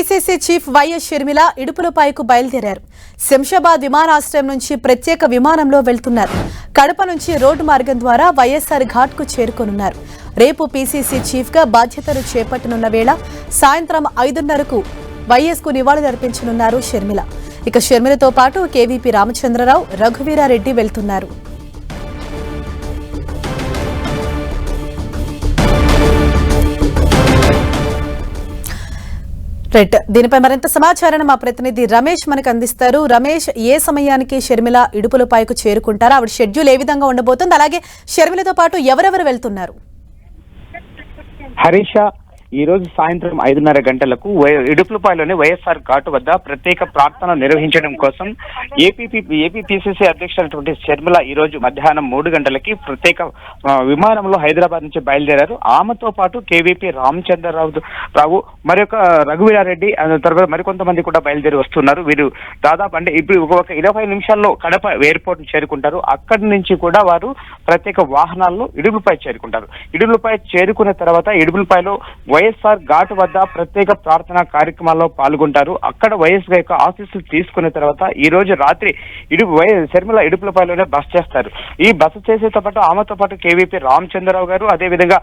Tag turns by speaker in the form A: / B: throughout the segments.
A: PCC chief YS Sharmila ఇడుపులపాయకు బయలుదేరారు. శంషాబాద్ విమానాశ్రయం నుంచి ప్రత్యేక విమానంలో వెళ్తున్నారు. కడప నుంచి రోడ్డు మార్గం ద్వారా వైఎస్ఆర్ ఘాట్కు చేరుకోనున్నారు. రేపు పీసీసీ చీఫ్గా బాధ్యతలు చేపట్టనున్న వేళ సాయంత్రం 5:30కు వైఎస్కు నివాళులర్పించనున్నారు షర్మిల. ఇక షర్మిలతో పాటు కేవీపీ రామచంద్రరావు, రఘువీరారెడ్డి వెళ్తున్నారు. దీనిపై మరింత సమాచారాన్ని మా ప్రతినిధి రమేష్ మనకు అందిస్తారు. రమేష్, ఏ సమయానికి షర్మిల ఇడుపులపాయకు చేరుకుంటారు? ఆవిడ షెడ్యూల్ ఏ విధంగా ఉండబోతుంది? అలాగే షర్మిలతో పాటు ఎవరెవరు వెళ్తున్నారు?
B: హరీష, ఈ రోజు సాయంత్రం 5:30 గంటలకు ఇడుపులపాయలోని వైఎస్ఆర్ ఘాటు వద్ద ప్రత్యేక ప్రార్థన నిర్వహించడం కోసం ఏపీ పీసీసీ అధ్యక్షులైనటువంటి షర్మిల ఈ రోజు మధ్యాహ్నం 3 గంటలకి ప్రత్యేక విమానంలో హైదరాబాద్ నుంచి బయలుదేరారు. ఆమెతో పాటు కేవీపీ రావు మరొక రఘువీరారెడ్డి తర్వాత మరికొంతమంది కూడా బయలుదేరి వస్తున్నారు. వీరు దాదాపు అంటే ఇప్పుడు ఒక 20 నిమిషాల్లో కడప ఎయిర్పోర్ట్ చేరుకుంటారు. అక్కడి నుంచి కూడా వారు ప్రత్యేక వాహనాల్లో ఇడుపులపాయ చేరుకుంటారు. ఇడుపులపాయ చేరుకున్న తర్వాత ఇడుపులపాయలో వైఎస్ఆర్ ఘాటు వద్ద ప్రత్యేక ప్రార్థనా కార్యక్రమాల్లో పాల్గొంటారు. అక్కడ వైఎస్ యొక్క ఆశీస్సులు తీసుకున్న తర్వాత ఈ రోజు రాత్రి షర్మిల ఇడుపులపాయలోనే బస చేస్తారు. ఈ బస చేసేతో పాటు ఆమెతో పాటు కేవీపీ రామచంద్రరావు గారు, అదేవిధంగా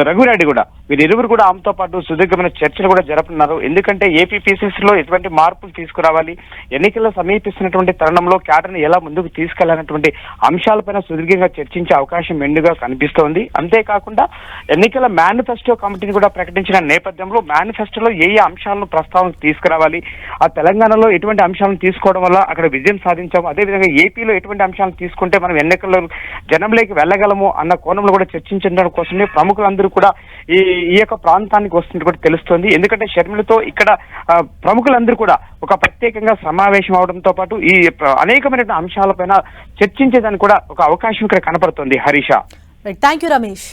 B: రఘురెడ్డి కూడా, వీరిరువురు కూడా ఆమెతో పాటు సుదీర్ఘమైన చర్చలు కూడా జరుపుతున్నారు. ఎందుకంటే ఏపీ పీసీసీలో ఎటువంటి మార్పులు తీసుకురావాలి, ఎన్నికల్లో సమీపిస్తున్నటువంటి తరుణంలో క్యాడర్ని ఎలా ముందుకు తీసుకెళ్లాలన్నటువంటి అంశాలపైన సుదీర్ఘంగా చర్చించే అవకాశం మెండుగా కనిపిస్తోంది. అంతేకాకుండా ఎన్నికల మేనిఫెస్టో కమిటీని కూడా ప్రకటించిన నేపథ్యంలో మేనిఫెస్టోలో ఏ అంశాలను ప్రస్తావనకు తీసుకురావాలి, ఆ తెలంగాణలో ఎటువంటి అంశాలను తీసుకోవడం వల్ల అక్కడ విజయం సాధించాము, అదేవిధంగా ఏపీలో ఎటువంటి అంశాలను తీసుకుంటే మనం ఎన్నికల్లో జనంలోకి వెళ్ళగలము అన్న కోణంలో కూడా చర్చించడం కోసమే ప్రముఖులందరూ కూడా ఈ యొక్క ప్రాంతానికి వస్తున్నట్టు కూడా తెలుస్తోంది. ఎందుకంటే షర్మిలతో ఇక్కడ ప్రముఖులందరూ కూడా ఒక ప్రత్యేకంగా సమావేశం అవడంతో పాటు ఈ అనేకమైన అంశాలపైన చర్చించేదానికి కూడా ఒక అవకాశం ఇక్కడ కనపడుతోంది. Harisha,
A: thank you Ramesh.